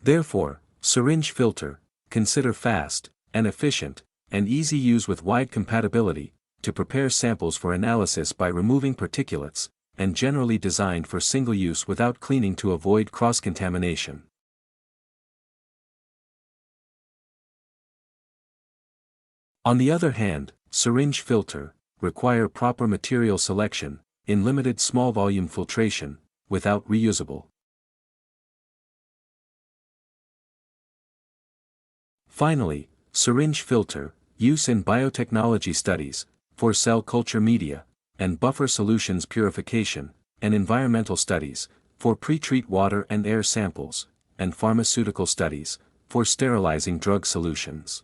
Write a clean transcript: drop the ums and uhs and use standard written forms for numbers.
Therefore, syringe filter, consider fast, and efficient, and easy use with wide compatibility, to prepare samples for analysis by removing particulates, and generally designed for single use without cleaning to avoid cross-contamination. On the other hand, syringe filter require proper material selection, in limited small volume filtration, without reusable. Finally, syringe filter, use in biotechnology studies, for cell culture media, and buffer solutions purification, and environmental studies, for pre-treat water and air samples, and pharmaceutical studies, for sterilizing drug solutions.